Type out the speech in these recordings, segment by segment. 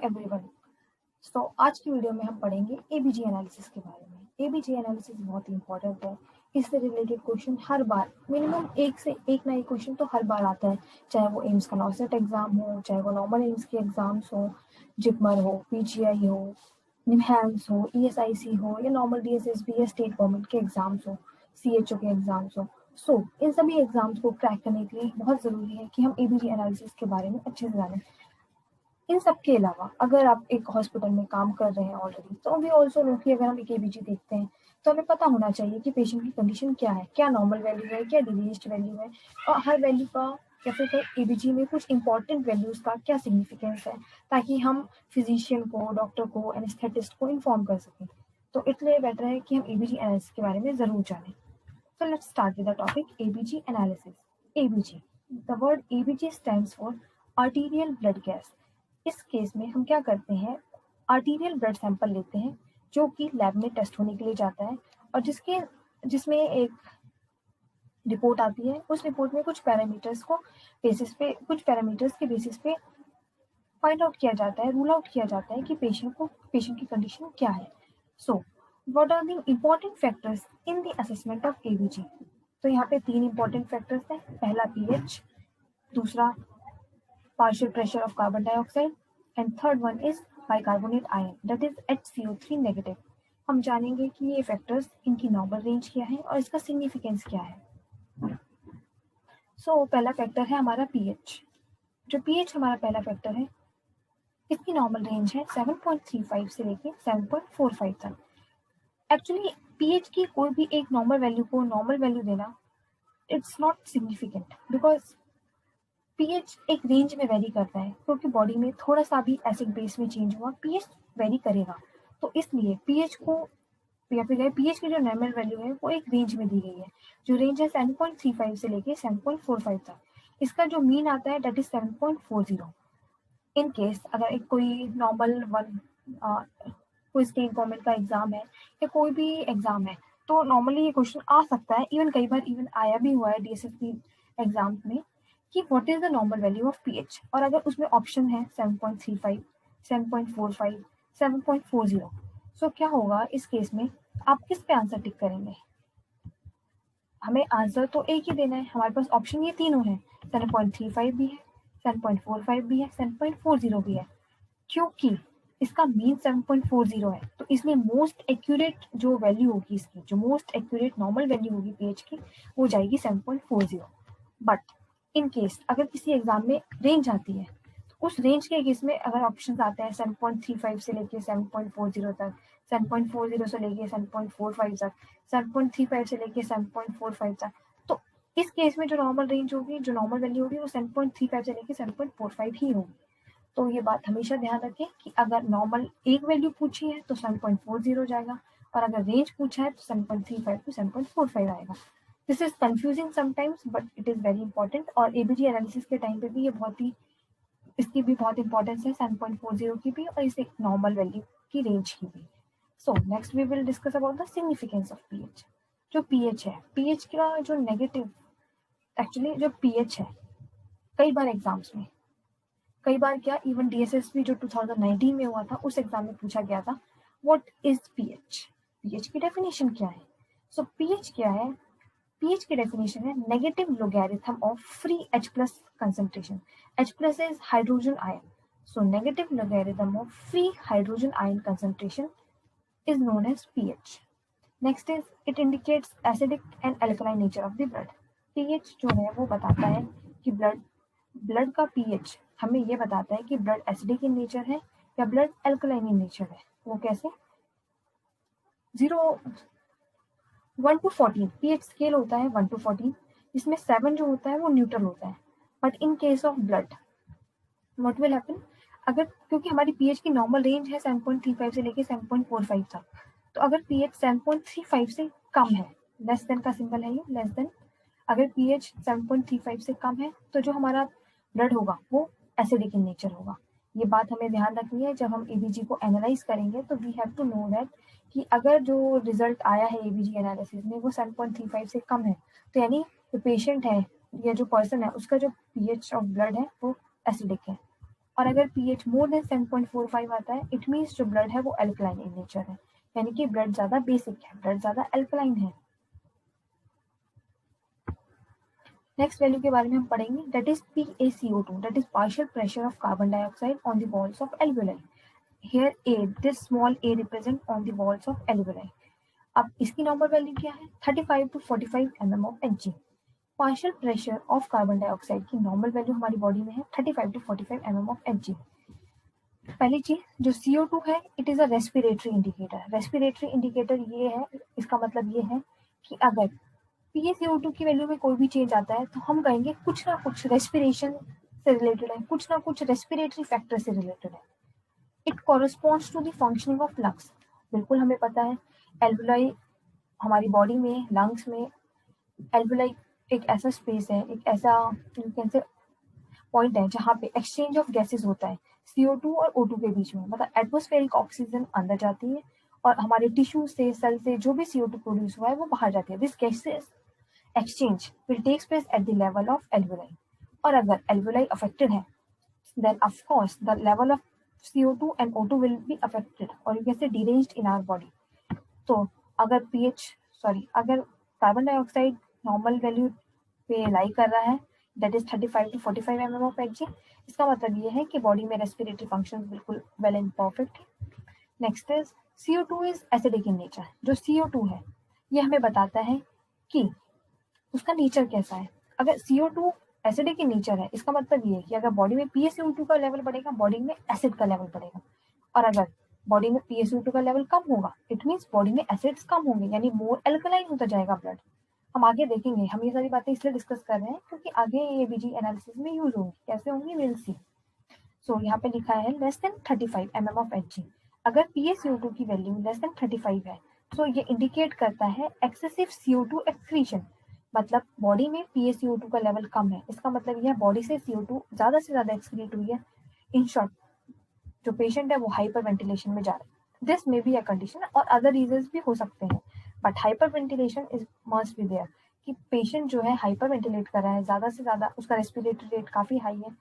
Everyone. आज की video में हम पढ़ेंगे एबीजी एनालिसिस के बारे में। एबीजी एनालिसिस बहुत ही इंपॉर्टेंट है। इससे रिलेटेड क्वेश्चन हर बार मिनिमम एक से एक ना एक क्वेश्चन तो हर बार आता है, चाहे वो एम्स का नॉसेट एग्जाम हो, चाहे वो नॉर्मल एम्स के एग्जाम्स हो, जिपमर हो, पीजीआई हो, निम्हांस हो, ईएसआईसी हो, या नॉर्मल डीएसएसबी या स्टेट गवर्नमेंट के एग्जाम्स हो, सीएचओ के एग्जाम्स हो। इन सभी एग्जाम्स को क्रैक करने के लिए बहुत ज़रूरी है कि हम एबीजी एनालिसिस के बारे में अच्छे से जानें। इन सब के अलावा अगर आप एक हॉस्पिटल में काम कर रहे हैं ऑलरेडी, तो वी ऑल्सो नो कि अगर हम एक एबीजी देखते हैं तो हमें पता होना चाहिए कि पेशेंट की कंडीशन क्या है, क्या नॉर्मल वैल्यू है, क्या डिलीज्ड वैल्यू है, और हर वैल्यू का या फिर एबीजी में कुछ इंपॉर्टेंट वैल्यूज का क्या सिग्निफिकेंस है, ताकि हम फिजिशियन को, डॉक्टर को, एनेस्थेटिस्ट को इन्फॉर्म कर सकें। तो इसलिए बेटर है कि हम एबीजी एनालिसिस के बारे में ज़रूर जानें। So let's start with the topic ABG analysis. ABG. The word ABG stands for arterial blood gas. इस केस में हम क्या करते हैं, आर्टीरियल ब्लड सैंपल लेते हैं जो कि लैब में टेस्ट होने के लिए जाता है, और जिसमें एक रिपोर्ट आती है। उस रिपोर्ट में कुछ पैरामीटर्स के बेसिस पे फाइंड आउट किया जाता है, रूल आउट किया जाता है कि पेशेंट की कंडीशन क्या है। So what are the important factors in the assessment of ABG? तो यहाँ पे 3 इम्पोर्टेंट फैक्टर्स हैं। पहला पीएच, दूसरा partial pressure of carbon dioxide, and third one is bicarbonate ion, that is HCO3 negative। हम जानेंगे कि ये फैक्टर्स, इनकी नॉर्मल रेंज क्या है और इसका सिग्निफिकेंस क्या है। पहला फैक्टर है हमारा पीएच। जो पीएच हमारा पहला फैक्टर है, इसकी नॉर्मल रेंज है 7.35 से लेके 7.45 तक। एक्चुअली पीएच की कोई भी एक नॉर्मल वैल्यू को नॉर्मल वैल्यू देना, it's not significant, because pH एक रेंज में वेरी करता है, क्योंकि बॉडी में थोड़ा सा भी एसिड बेस में चेंज हुआ, पीएच वेरी करेगा। तो इसलिए पीएच को या फिर पीएच की जो नॉर्मल वैल्यू है वो एक रेंज में दी गई है, जो रेंज है 7.35 से लेके 7.45 तक। इसका जो मीन आता है डेट इज 7.40। इन केस अगर एक कोई नॉर्मल कोई स्टेट गवर्नमेंट का एग्जाम है या कोई भी एग्जाम है, तो नॉर्मली ये क्वेश्चन आ सकता है, इवन कई बार आया भी हुआ है डीएसएसबी एग्जाम में, कि what is the normal value of pH. और अगर उसमें ऑप्शन है 7.35, 7.45, 7.40, सो क्या होगा इस केस में, आप किस पे आंसर टिक करेंगे? हमें आंसर तो एक ही देना है, हमारे पास ऑप्शन ये तीनों है, 7.35 भी है, 7.45 भी है, 7.40 भी है। क्योंकि इसका मीन 7.40 है, तो इसलिए मोस्ट एक्यूरेट जो वैल्यू होगी इसकी, जो मोस्ट एक्यूरेट नॉर्मल वैल्यू होगी पीएच की, वो जाएगी 7.40। बट इन केस अगर किसी एग्जाम में रेंज आती है, तो उस रेंज के केस में अगर ऑप्शन आते हैं 7.35 से लेके 7.40 तक, 7.40 से लेके 7.45 तक, 7.35 से लेके 7.45 तक, तो इस केस में जो नॉर्मल रेंज होगी, जो नॉर्मल वैल्यू होगी, वो 7.35 से लेके 7.45 ही होगी। तो ये बात हमेशा ध्यान रखें कि अगर नॉर्मल एक वैल्यू पूछी है तो 7.40 जाएगा, और अगर रेंज पूछा है तो 7.35 टू 7.45 आएगा। This is confusing sometimes, but it is very important. और एबीजी एनालिसिस के टाइम पे भी ये इसकी भी बहुत इंपॉर्टेंस है, 7.40 की भी और इस एक नॉर्मल वैल्यू की रेंज की भी। Next we will discuss about the significance of pH. जो पीएच है, पीएच का जो नेगेटिव, एक्चुअली जो पीएच है, कई बार एग्जाम्स में, कई बार क्या इवन डीएसएसबी जो 2019 में हुआ था उस एग्जाम में पूछा गया था, व्हाट इज पीएच, पीएच की डेफिनेशन क्या है। पीएच क्या है? पीएच की डेफिनेशन है negative logarithm of free H plus concentration. H plus is hydrogen ion, so negative logarithm of free hydrogen ion concentration is known as pH. Next is it indicates acidic and alkaline nature of the blood. PH जो है वो बताता है कि blood का pH हमें ये बताता है कि ब्लड एसिडिक इन नेचर है या ब्लड एल्कलाइन इन नेचर है। वो कैसे? 1 to 14 पीएच स्केल होता है, 1 to 14, जिसमें 7 जो होता है वो न्यूट्रल होता है। But in case of blood what will happen, अगर क्योंकि हमारी पीएच की नॉर्मल रेंज है 7.35 से लेके 7.45 तक, तो अगर पीएच 7.35 से कम है, लेस देन का सिंबल है ये, लेस देन, अगर पीएच 7.35 से कम है तो जो हमारा ब्लड होगा वो एसिडिक इन नेचर होगा। ये बात हमें ध्यान रखनी है जब हम एबीजी को एनालाइज करेंगे, तो we have to know that कि अगर जो रिजल्ट आया है एबीजी एनालिसिस में वो 7.35 से कम है, तो यानी जो पेशेंट है या जो पर्सन है उसका जो पीएच ऑफ ब्लड है वो एसिडिक है। और अगर pH मोर देन 7.45 आता है, इट मीन्स जो ब्लड है वो अल्कलाइन इन नेचर है, यानी कि ब्लड ज्यादा बेसिक है, ब्लड ज्यादा अल्कलाइन है। नेक्स्ट वैल्यू के बारे में हम पढ़ेंगे, that is PaCO2, that is partial pressure of carbon dioxide on the walls of alveoli. Here A, this small a represent on the walls of alveoli. अब इसकी नॉर्मल वैल्यू क्या है, 35 to 45 mm of Hg। Partial pressure of carbon dioxide की normal value हमारी body में है 35 to 45 mm of Hg। पहली चीज जो CO2 है, it is a respiratory indicator. Respiratory indicator ये है, इसका मतलब ये है कि अगर PaCO2 की वैल्यू में कोई भी चेंज आता है तो हम कहेंगे कुछ ना कुछ रेस्पिरेशन से रिलेटेड है, कुछ ना कुछ रेस्पिरेटरी फैक्टर से रिलेटेड है। It corresponds to the functioning of lungs. बिल्कुल हमें पता है एल्वुलाई हमारी बॉडी में, लंग्स में, एल्वुलाई एक ऐसा स्पेस है, एक ऐसा कैसे पॉइंट है जहाँ पे एक्सचेंज ऑफ गैसेस होता है CO2 और O2 के बीच में, मतलब एटमोस्फेरिक ऑक्सीजन अंदर जाती है और हमारे टिश्यू से, सेल से जो भी CO2 प्रोड्यूस हुआ है वो बाहर जाती है। This gases exchange will takes place at the level of alveoli, और अगर alveoli affected है then of course the level of CO2 and O2 will be affected or you can say deranged in our body। तो अगर अगर carbon dioxide normal value पे लाई कर रहा है, that is 35 to 45 mm of Hg, इसका मतलब ये है कि बॉडी में रेस्पिरेटरी फंक्शन बिल्कुल वेल एंड परफेक्ट है। Next is CO2 is acidic in nature. जो CO2 है ये हमें बताता है कि उसका नेचर कैसा है। अगर CO2 एसिडिक इन नेचर है, इसका मतलब ये है कि अगर बॉडी में PaCO2 का लेवल बढ़ेगा, बॉडी में एसिड का लेवल बढ़ेगा, और अगर बॉडी में PaCO2 का लेवल कम होगा, इट मीन्स बॉडी में एसिड्स कम होंगे, यानी मोर एल्कलाइन होता जाएगा ब्लड। हम आगे देखेंगे, हम ये सारी बातें इसलिए डिस्कस कर रहे हैं क्योंकि आगे ये ABG एनालिसिस में यूज होंगी। कैसे होंगी, विल सी। सो यहाँ पे लिखा है less than 35 mm of Hg। अगर PaCO2 की वैल्यू लेस देन 35 है तो ये इंडिकेट करता है एक्सेसिव CO2 एक्सक्रीशन, मतलब बॉडी में PaCO2 का लेवल कम है, इसका मतलब यह बॉडी से CO2 ज्यादा से ज्यादा एक्सक्रीट हुई है। इन शॉर्ट जो पेशेंट है वो हाइपर वेंटिलेशन में जा रहा है। This may be a condition और अदर रीजंस भी हो सकते हैं, but hyperventilation is must be there, कि पेशेंट जो है हाइपर वेंटिलेट कर रहा है, ज्यादा से ज्यादा उसका रेस्पिरेटरी रेट काफी हाई है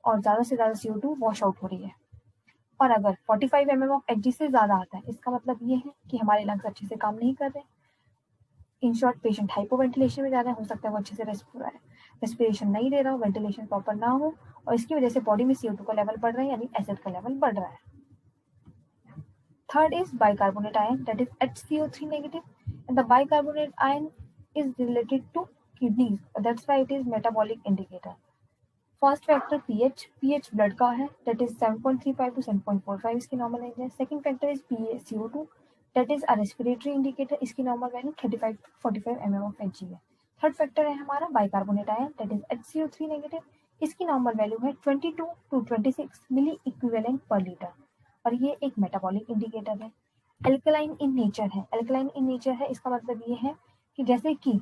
और ज्यादा से ज्यादा CO2 वॉश आउट हो रही है। और अगर 45 mm ऑफ Hg से ज्यादा आता है, इसका मतलब ये है कि हमारे लंग्स अच्छे से काम नहीं कर रहे। इन शॉर्ट पेशेंट हाइपोवेंटिलेशन में जा रहा है, हो सकता है वो अच्छे से रेस्पिरेशन नहीं दे रहा हो, वेंटिलेशन प्रॉपर ना हो, और इसकी वजह से बॉडी में CO2 का लेवल बढ़ रहा है, यानी एसिड का लेवल बढ़ रहा है। Third is bicarbonate ion, that is HCO3 negative, and the bicarbonate ion is related to kidneys, that's why it is metabolic indicator. First factor pH blood का है, दैट इज 7.35 to 7.45 इसकी normal range है। Second factor is PaCO2, that is a respiratory indicator, इसकी normal value 35 to 45 mm of Hg है। Third factor है हमारा bicarbonate ion, that is HCO3 negative, इसकी normal value है 22 to 26 milliequivalent per litre, और ये एक मेटाबॉलिक इंडिकेटर है। एल्कलाइन इन नेचर है, एल्कलाइन इन नेचर है, इसका मतलब ये है कि जैसे कि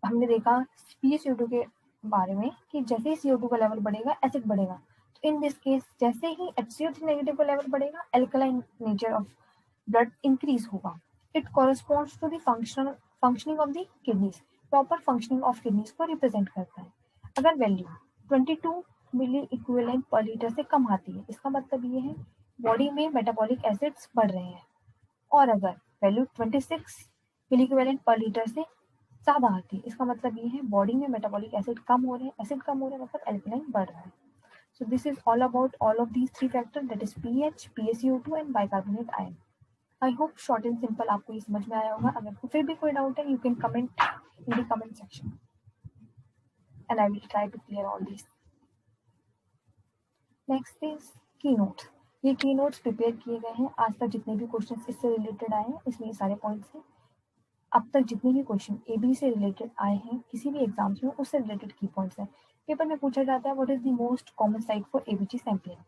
हमने देखा PaCO2 के बारे में कि जैसे ही CO2 का लेवल बढ़ेगा एसिड बढ़ेगा, तो इन दिस केस जैसे ही HCO3 नेगेटिव का लेवल बढ़ेगा, alkaline nature of blood increase होगा। It corresponds to the functioning of the kidneys, proper functioning of kidneys को रिप्रेजेंट करता है। अगर value 22 milliequivalent per litre से कम आती है, इसका मतलब ये है बॉडी में मेटाबॉलिक एसिड्स बढ़ रहे हैं, और अगर value 26 milliequivalent per litre से ज्यादा आती है, इसका मतलब ये है बॉडी में मेटाबॉलिक एसिड कम हो रहे हैं, एसिड कम हो रहे हैं मतलब एल्कलाइन बढ़ रहा है। So this is all about all of these three factor, that is pH, PaCO2 and bicarbonate ion. I hope short and simple आपको ये समझ में आया होगा। अगर फिर भी कोई डाउट है, you can comment in the comment section and I will try to clear all this. Next is key notes. ये की नोट्स प्रिपेयर किए गए हैं, आज तक जितने भी क्वेश्चन इससे रिलेटेड आए हैं इसमें ये सारे पॉइंट्स हैं। अब तक जितने भी क्वेश्चन एबी से रिलेटेड आए हैं किसी भी एग्जाम्स में, उससे रिलेटेड की पॉइंट्स हैं। पेपर में पूछा जाता है what is the most common site for ABG sampling,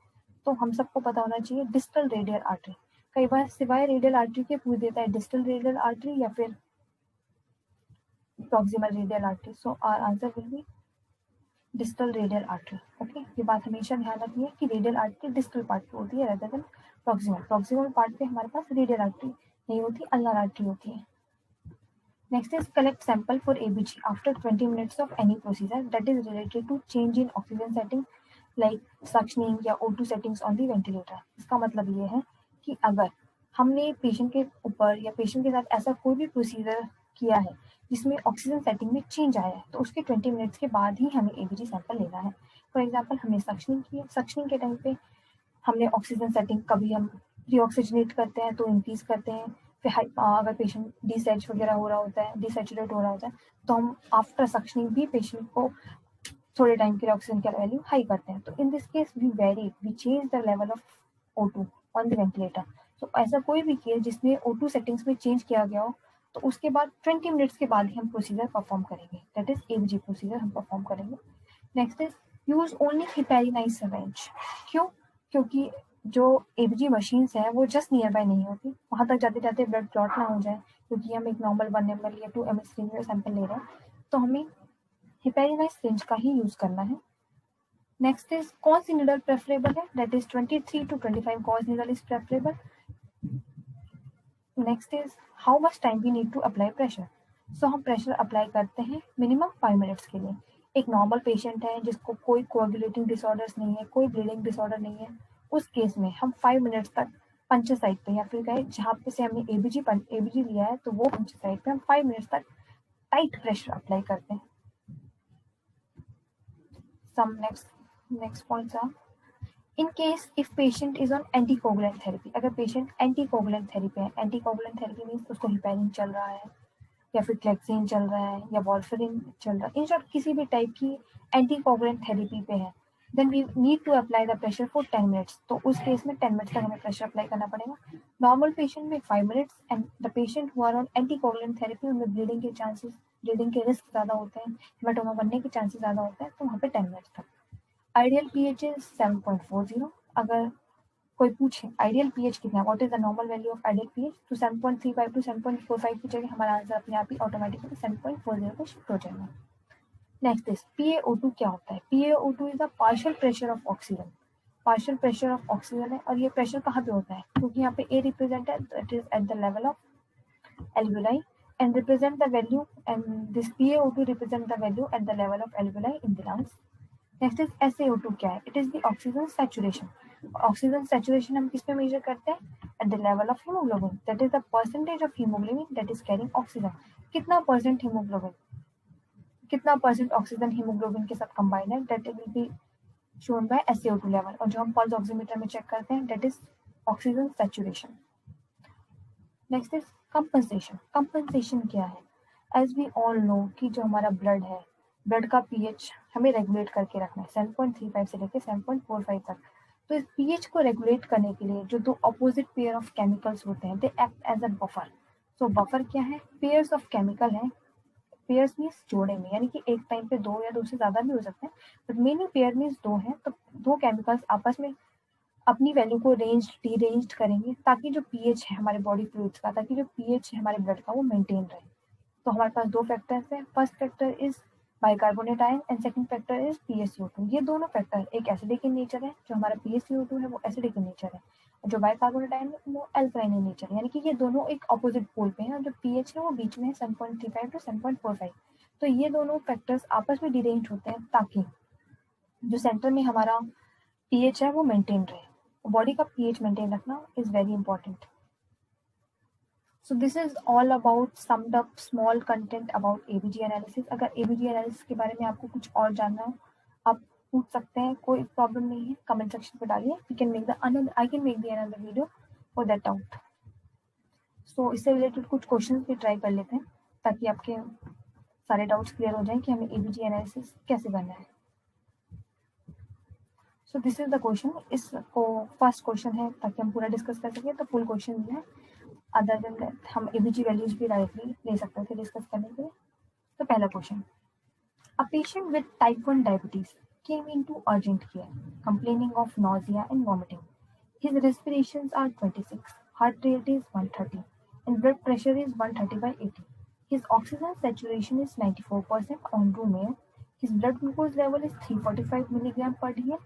तो हम सबको पता होना चाहिए डिस्टल रेडियल आर्टरी। कई बार सिवाय रेडियल आर्टरी के पूछ देता है डिस्टल रेडियल आर्टरी या फिर proximal radial artery, so our answer will be distal radial artery. Okay, ये बात हमेशा ध्यान रखिए कि रेडियल आर्टरी डिस्टल पार्ट पे होती है rather देन प्रॉक्सिमल पार्ट पे हमारे पास रेडियल आर्टरी नहीं होती, अल्नर आर्टरी होती है। Next is collect sample for ABG after 20 minutes of any procedure that is related to change in oxygen setting, like suctioning या O2 settings on the ventilator. इसका मतलब ये है कि अगर हमने पेशेंट के ऊपर या पेशेंट के साथ ऐसा कोई भी प्रोसीजर किया है जिसमें ऑक्सीजन सेटिंग में चेंज आया है, तो उसके 20 मिनट्स के बाद ही हमें एबीजी सैंपल लेना है। फॉर एग्जाम्पल, हमने सक्शनिंग की है, सक्शनिंग के टाइम पे हमने ऑक्सीजन सेटिंग कभी हम रीऑक्सीजनेट करते हैं तो इंक्रीज करते हैं, फिर अगर पेशेंट डिसैच वगैरह हो रहा होता है, डिसैचुरेट हो रहा होता है, तो हम आफ्टर सक्शनिंग भी पेशेंट को थोड़े टाइम के लिए ऑक्सीजन की वैल्यू हाई करते हैं। तो in this case we change the level of O2 on the ventilator. तो ऐसा कोई भी केस जिसमें O2 सेटिंग्स में चेंज किया गया हो, तो उसके बाद 20 मिनट्स के बाद ही हम प्रोसीजर परफॉर्म करेंगे, दैट इज एबीजी प्रोसीजर हम परफॉर्म करेंगे। Next is use only heparinise syringe. क्यों? क्योंकि जो एबीजी मशीन्स है वो जस्ट नियर बाय नहीं होती, वहां तक जाते जाते ब्लड क्लॉट ना हो जाए, क्योंकि हम एक नॉर्मल 1 ml या 2 ml सिरिंज में सैंपल ले रहे हैं, तो हमें हिपैरिनाइज सिरिंज का ही यूज करना है। नेक्स्ट इज कौन सी नीडल प्रेफरेबल है, that is 23 to 25 gauge needle is preferable. Next is how much time we need to apply pressure. So हम प्रेशर अप्लाई करते हैं मिनिमम 5 मिनट्स के लिए। एक नॉर्मल पेशेंट है जिसको कोई कोएगुलेटिंग डिसऑर्डर्स नहीं है, कोई ब्लीडिंग डिसऑर्डर नहीं है, उस केस में हम 5 मिनट्स तक पंचर साइड पे या फिर कहे जहाँ पे से हमने एबीजी लिया है, तो वो पंचर साइड पे हम 5 मिनट्स तक टाइट प्रेशर अप्लाई करते हैं। Some next points are, in case if patient is on anticoagulant therapy. अगर पेशेंट एंटीकोगुलेंट थेरेपी है, एंटीकोगुलेंट थेरेपी मीन्स उसको हिपैरिन चल रहा है या फिर क्लेक्सिन चल रहा है या वॉर्फरिन चल रहा है, इन शॉर्ट किसी भी टाइप की एंटीकोगुलेंट थेरेपी पे है, then we need to apply the pressure for 10 minutes. तो उस केस में 10 मिनट्स तक हमें प्रेशर अप्लाई करना पड़ेगा। नॉर्मल पेशेंट में 5 minutes, and the patient who are on anticoagulant therapy उनमें ब्लीडिंग के रिस्क ज़्यादा होते हैं, हेमाटोमा बनने के चांसेस ज़्यादा होते हैं, तो वहाँ पे 10 मिनट्स तक। Ideal pH is 7.40। अगर कोई पूछे आइडियल पीएच कितना, what is the normal value of ideal pH, तो 7.35 to 7.45 की जगह हमारा आंसर अपने आप ही ऑटोमेटिकली 7.40 पे शिफ्ट हो जाएगा। नेक्स्ट इज PaO2 क्या होता है। PaO2 is the partial pressure of oxygen. Partial pressure of oxygen है, और ये प्रेशर कहाँ पे होता है, क्योंकि यहाँ पे A रिप्रेजेंट है, that is at the level of alveoli and represent the value, and this PaO2 represent the value at the level of alveoli in the lungs. Next is SaO2 क्या है, it is the oxygen saturation. Oxygen saturation हम किस पे major करते हैं, at the level of haemoglobin, that is the percentage of haemoglobin that is carrying oxygen. कितना percent haemoglobin, कितना percent oxygen haemoglobin के साथ कंबाइंड है, that will be shown by SaO2 level. और जो हम पल्स ऑक्सीमीटर में चेक करते हैं, that is oxygen saturation. Next is compensation. Compensation क्या है, एज वी ऑल नो कि जो हमारा ब्लड है, ब्लड का पीएच हमें रेगुलेट करके रखना है 7.35 से लेकर 7.45 तक। तो इस पीएच को रेगुलेट करने के लिए जो दो अपोजिट पेयर ऑफ केमिकल्स होते हैं, they act as a buffer. So buffer क्या है, पेयर्स ऑफ केमिकल है। पेयर्स मीन्स जोड़े में, यानी कि एक टाइम पे दो या दो से ज्यादा भी हो सकते हैं, बट मेनली पेयर मीन्स दो हैं, तो दो केमिकल्स आपस में अपनी वैल्यू को डीरेंज्ड करेंगे, ताकि जो पीएच है हमारे बॉडी फ्लूइड्स का, ताकि जो पीएच है हमारे ब्लड का वो मेंटेन रहे। तो हमारे पास दो फैक्टर्स हैं, first factor is bicarbonate ion and second factor is PaCO2। ये दोनों फैक्टर, एक एसिडिक इन नेचर है, जो हमारा PaCO2 है वो एसिडिक इन नेचर है, और जो बाइकार्बोनेट आयन है वो एल्कलाइन इन नेचर है, यानी कि ये दोनों एक अपोजिट पोल पे हैं, और जो पीएच है वो बीच में है 7.35 to 7.45। तो ये दोनों फैक्टर्स आपस में डिरेंज होते हैं, ताकि जो सेंटर में हमारा पीएच है वो मेंटेन रहे। बॉडी का पीएच मेंटेन रखना is very important. So this is all about summed up small content about ABG analysis. अगर एबीजी एनालिसिस के बारे में आपको कुछ और जानना हो, आप पूछ सकते हैं, कोई प्रॉब्लम नहीं है, कमेंट सेक्शन पे डालिए। We can make the another I can make the another video for that out. So इससे रिलेटेड कुछ क्वेश्चंस भी ट्राई कर लेते हैं, ताकि आपके सारे डाउट्स क्लियर हो जाएं कि हमें एबीजी एनालिसिस कैसे करना है। So this is the question. इसको फर्स्ट क्वेश्चन है, ताकि हम पूरा डिस्कस कर सकें, तो फुल क्वेश्चन है। अदर देन दैट हम एबीजी वैल्यूज भी डायरेक्टली ले सकते थे डिस्कस करने के लिए। तो पहला question, a patient with type 1 diabetes came into urgent care complaining of nausea and vomiting. His respirations are 26, heart rate is 130, and blood pressure is 130/80. His oxygen saturation is 94% on room air. His blood glucose level is 345 milligram per dl,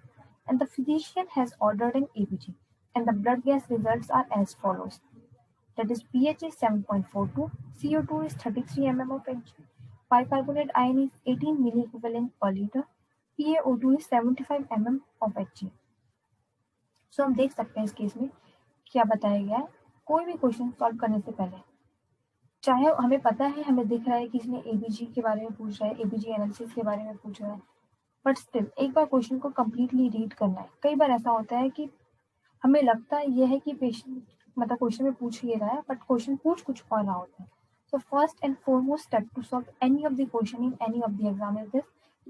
and the physician has ordered an ABG. And the blood gas results are as follows: that is, pH is 7.42, CO2 is 33 mm of Hg, bicarbonate ion is 18 milliequivalent per liter, PaO2 is 75 mm of Hg। सो हम देख सकते हैं इस case में क्या बताया गया है। कोई भी क्वेश्चन सॉल्व करने से पहले, चाहे हमें पता है, हमें दिख रहा है कि इसने एबीजी के बारे में पूछ रहा है, एबीजी एनालिसिस के बारे में पूछ रहा है, बट स्टिल एक बार क्वेश्चन को कंप्लीटली रीड करना है। कई बार ऐसा होता है कि हमें लगता है है कि पेशेंट मतलब क्वेश्चन में पूछ ये रहा है, बट क्वेश्चन पूछ कुछ और रहा होता है। So first and foremost step to solve any of the question in any of the exam is this,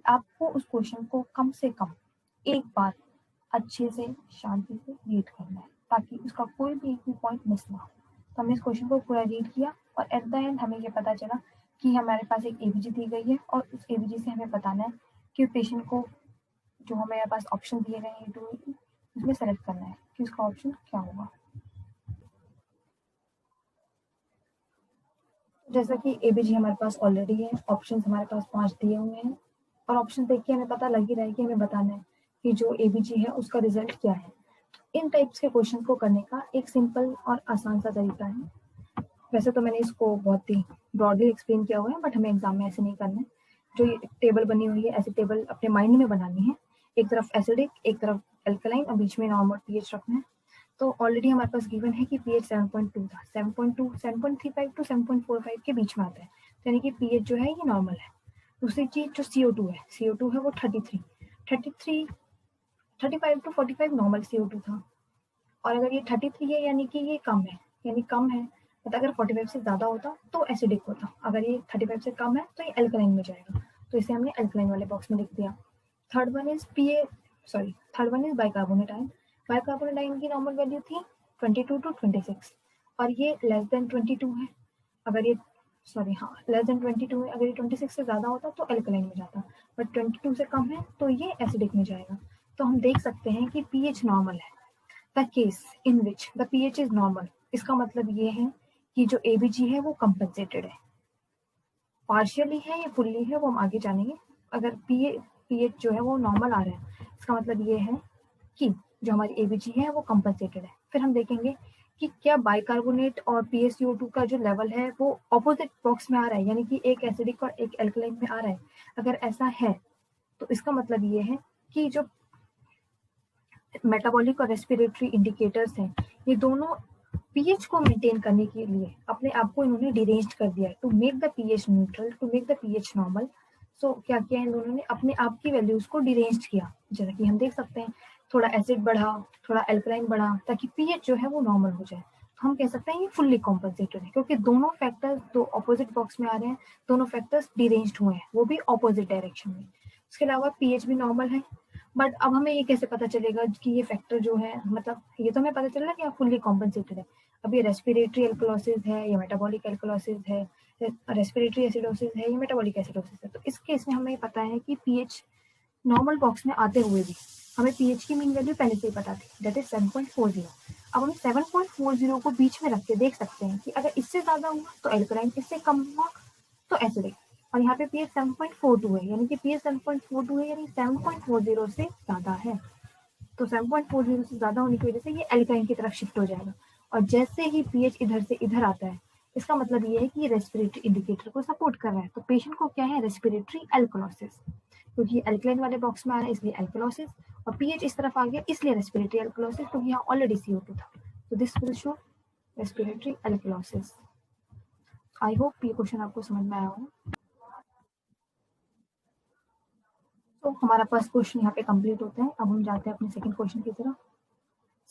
आपको उस क्वेश्चन को कम से कम एक बार अच्छे से शांति से रीड करना है, ताकि उसका कोई भी एक भी पॉइंट मिस ना हो। तो हमने इस क्वेश्चन को पूरा रीड किया और एट द एंड हमें ये पता चला कि हमारे पास एक एबीजी दी गई है और उस एबीजी से हमें बताना है कि पेशेंट को जो हमारे पास ऑप्शन दिए गए हैं उसमें सेलेक्ट करना है कि उसका ऑप्शन क्या होगा। जैसा कि एबीजी हमारे पास ऑलरेडी है, ऑप्शन हमारे पास 5 दिए हुए हैं और ऑप्शन देख के हमें पता लग ही रहा है कि हमें बताना है कि जो एबीजी है उसका रिजल्ट क्या है। इन टाइप्स के क्वेश्चन को करने का एक सिंपल और आसान सा तरीका है। वैसे तो मैंने इसको बहुत ही ब्रॉडली एक्सप्लेन किया हुआ है, बट हमें एग्जाम में ऐसे नहीं करना है। जो ये टेबल बनी हुई है, ऐसी टेबल अपने माइंड में बनानी है। एक तरफ एसिडिक, एक तरफ एल्कलाइन और बीच में नॉर्मल पीएच रखना है। तो ऑलरेडी हमारे पास गिवन है कि पीएच 7.2 था, 7.2 7.35 टू 7.45 के बीच में आता है, तो यानी कि पीएच जो है ये नॉर्मल है। दूसरी चीज जो CO2 है, CO2 है वो 33 35 टू 45 नॉर्मल CO2 था। और अगर ये 33 है यानी कि ये कम है, यानी कम है। मतलब अगर 45 से ज्यादा होता तो एसिडिक होता, अगर ये 35 से कम है तो ये एल्कलाइन में जाएगा, तो इसे हमने एल्कलाइन वाले बॉक्स में लिख दिया। Third one is third one is bicarbonate ion. Bicarbonate ion की नॉर्मल वैल्यू थी 22 टू 26 और ये लेस देन 22 है। अगर ये लेस देन 22 है, अगर ये 26 से ज्यादा होता तो एल्कलाइन में जाता, बट 22 से कम है तो ये एसिडिक में जाएगा। तो हम देख सकते हैं कि पीएच नॉर्मल है। The case in which the pH is normal, इसका मतलब ये है कि जो एबीजी है वो कंपनसेटेड है। पार्शियली है या फुल्ली है वो हम आगे जानेंगे। अगर पीएच जो है वो नॉर्मल आ रहा है, इसका मतलब ये है कि जो हमारी एबीजी है वो कंपनसेटेड है। फिर हम देखेंगे कि क्या बाइकार्बोनेट और PaCO2 का जो लेवल है वो ऑपोजिट बॉक्स में आ रहा है, यानी कि एक एसिडिक और एक एल्कलाइन में आ रहा है। अगर ऐसा है तो इसका मतलब ये है कि जो मेटाबॉलिक और रेस्पिरेटरी इंडिकेटर्स हैं, ये दोनों पीएच को मेंटेन करने के लिए अपने आप को इन्होंने डिरेंज कर दिया है, to make the pH neutral, to make the pH normal. So क्या किया है इन दोनों ने, अपने आप की वैल्यूज को डिरेंज किया। जैसा कि हम देख सकते हैं, थोड़ा एसिड बढ़ा, थोड़ा एल्कलाइन बढ़ा, ताकि पीएच जो है वो नॉर्मल हो जाए। तो हम कह सकते हैं ये फुल्ली कॉम्पनसेटेड है, क्योंकि दोनों फैक्टर्स दो ऑपोजिट बॉक्स में आ रहे हैं, दोनों फैक्टर्स डिरेंज्ड हुए हैं, वो भी ऑपोजिट डायरेक्शन में। उसके अलावा पीएच भी नॉर्मल है। बट अब हमें ये कैसे पता चलेगा कि ये फैक्टर जो है, मतलब ये तो हमें पता चल रहा है कि आप फुल्ली कॉम्पनसेटेड है। अब ये रेस्पिरेटरी एल्कलोसिस है या मेटाबॉलिक एल्कलोसिस है, रेस्पिरेटरी एसिडोसिस है या मेटाबॉलिक एसिडोसिस है, तो इस केस में हमें पता है कि पीएच नॉर्मल बॉक्स में आते हुए भी हमें पीएच की मीन वैल्यू पहले से ही पता थी, दैट इज 7.40। अब हम 7.40 को बीच में रख के देख सकते हैं कि अगर इससे ज्यादा हुआ तो एल्कलाइन, इससे कम हुआ तो एसिडिक। और यहाँ पे पीएच 7.42 है, यानी कि पीएच 7.42 है, यानी 7.40 से ज्यादा है। तो 7.40 से ज्यादा होने की वजह से ये एल्काइन की तरफ शिफ्ट हो जाएगा। और जैसे ही पीएच इधर से इधर आता है, इसका मतलब ये है कि ये रेस्पिरेटरी इंडिकेटर को सपोर्ट कर रहा है। तो पेशेंट को क्या है, रेस्पिरेटरी एल्कलोसिस, क्योंकि ये एल्कलाइन वाले बॉक्स में आ रहा है इसलिए एल्कलोसिस, और पीएच इस तरफ आ गया इसलिए रेस्पिरेटरी एल्कलोसिस, क्योंकि यहाँ ऑलरेडी CO2 था। तो this will show respiratory alkalosis. I hope ये क्वेश्चन आपको समझ में आया होगा। तो हमारा फर्स्ट क्वेश्चन यहाँ पे कंप्लीट होता है। अब हम जाते हैं अपने सेकंड क्वेश्चन की तरफ।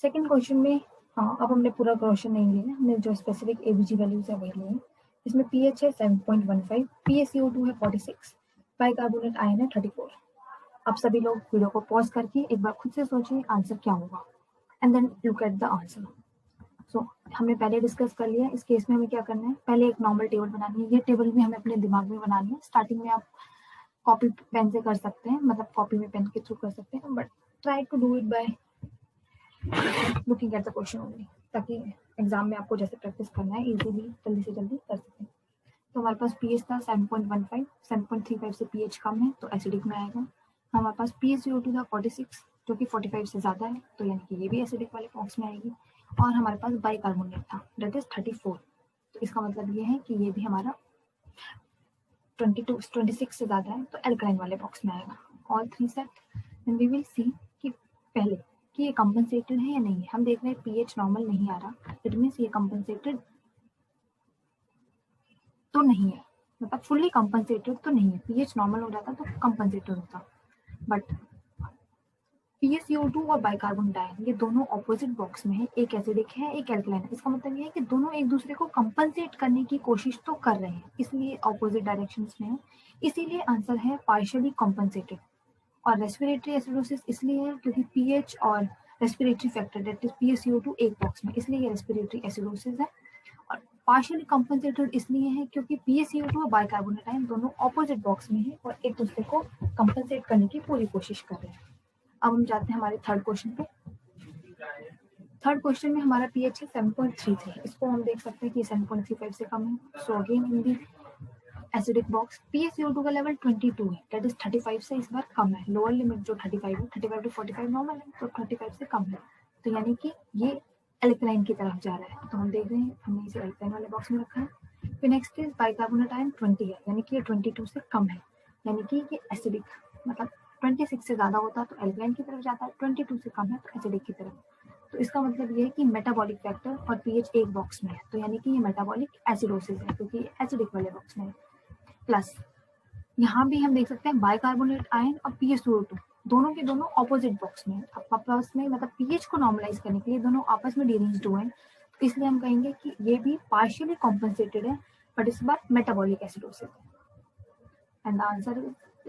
सेकंड क्वेश्चन में अब हमने पूरा क्वेश्चन नहीं लिया, हमने जो स्पेसिफिक एबीजी वैल्यूज है वही लिए हैं। इसमें पीएच है 7.15, PaCO2 है 46, बाइकार्बोनेट आयन है 34। अब सभी लोग वीडियो को पॉज करके एक बार खुद से सोचिए आंसर क्या होगा, and then look at the answer. So हमने पहले डिस्कस कर लिया। इस केस में हमें क्या करना है, पहले एक नॉर्मल टेबल बनानी है। ये टेबल भी हमें अपने दिमाग में बनानी है। स्टार्टिंग में आप कॉपी पेन से कर सकते हैं, मतलब कॉपी में पेन के थ्रू कर सकते हैं, but try to do it by looking at the question only, ताकि एग्जाम में आपको जैसे प्रैक्टिस करना है इजीली जल्दी से जल्दी कर सकें। तो हमारे पास पीएच था 7.15, 7.35 से पीएच कम है तो एसिडिक में आएगा। हमारे पास PaCO2 था 46, जो कि 45 से ज़्यादा है, तो यानी कि ये भी एसिडिक वाले बॉक्स में आएगी। और हमारे पास बाइकार्बोनेट था, दैट इज 34, तो इसका मतलब ये है कि ये भी हमारा 26 से ज़्यादा है, तो एल्कलाइन वाले बॉक्स में आएगा। All 3 set, then we will see कि पहले कि ये कंपनसेटेड है या नहीं है। हम देख रहे हैं पीएच नॉर्मल नहीं आ रहा, इट मीन्स ये कंपनसेटेड तो नहीं है, मतलब फुल्ली कंपनसेटेड तो नहीं है। पीएच नॉर्मल हो जाता तो कंपनसेटेड होता, बट PaCO2 और बाइकार्बोनेट आयन ये दोनों ऑपोजिट बॉक्स में है, एक एसिडिक है एक एल्कलाइन है। इसका मतलब ये है कि दोनों एक दूसरे को कंपनसेट करने की कोशिश तो कर रहे हैं, इसलिए ऑपोजिट डायरेक्शंस में है, इसीलिए आंसर है पार्शियली कॉम्पनसेटेड। और रेस्पिरेटरी एसिडोसिस इसलिए है क्योंकि पीएच और respiratory factor that is PaCO2 एक बॉक्स में, इसलिए ये रेस्पिरेटरी एसिडोसिस है। और पार्शियली कॉम्पनसेटेड इसलिए है क्योंकि PaCO2 और बाइकार्बोनेट आयन दोनों ऑपोजिट बॉक्स में है और एक दूसरे को कंपनसेट करने की पूरी कोशिश कर रहे हैं। अब हम जाते हैं हमारे थर्ड क्वेश्चन पे। थर्ड क्वेश्चन में हमारा पीएच है 7.33, इसको हम देख सकते हैं कि 7.35 से कम है। So again in the acidic box PaCO2 का लेवल 22 है, दैट इज 35 से इस बार कम है। लोअर लिमिट जो 35 है, 35 टू 45 नॉर्मल है, तो 35 से कम है, तो यानी कि ये एल्कलाइन की तरफ जा रहा है। तो हम देख रहे हैं हमने इसे एल्कलाइन वाले बॉक्स में रखा है। फिर नेक्स्ट इज बाइकार्बोनेट आयन 20 है, यानी कि ये 22 से कम है, यानी कि ये एसिडिक, मतलब 26 से ज्यादा होता तो एल्कलाइन की तरफ जाता है, 22 से कम है तो एसिडिक की तरफ। तो इसका मतलब ये है कि मेटाबॉलिक फैक्टर और पीएच एक बॉक्स में है, तो यानी कि ये मेटाबॉलिक एसिडोसिस है क्योंकि एसिडिक वाले बॉक्स में है। प्लस यहाँ भी हम देख सकते हैं बाइकार्बोनेट आयन और PaCO2 दोनों के दोनों ऑपोजिट बॉक्स में, आपस में मतलब पीएच को नॉर्मलाइज करने के लिए दोनों आपस में डिरेंज्ड हुए हैं, तो इसलिए हम कहेंगे कि ये भी पार्शियली कॉम्पनसेटेड है, बट इस बार मेटाबॉलिक एसिडोसिस है। And the answer is